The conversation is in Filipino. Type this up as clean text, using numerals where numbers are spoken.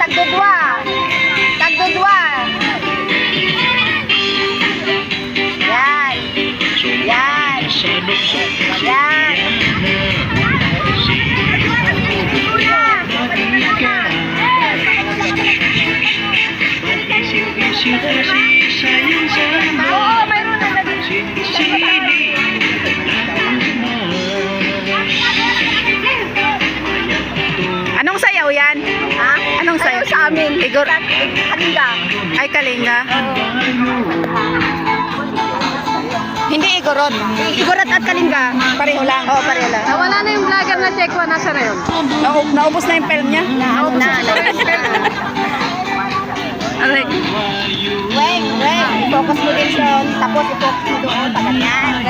tagdudwa. Tagdudwa. Yan. Yan. Yan. Oo, mayroon na naging. Anong sayaw yan? Ha? Anong sayaw? Sa amin. Igor. Kalinga. Ay, kalinga. Hindi igorot. Igorot at kalinga. Pareho lang. Oo, pareho lang. Nawala na yung vlogger na Chekwa. Nasa na yun? Naubos na yung film niya? Naubos na. Aray. Weng. I-focus mo din doon. Tapos i-focus mo doon. Pag ganyan.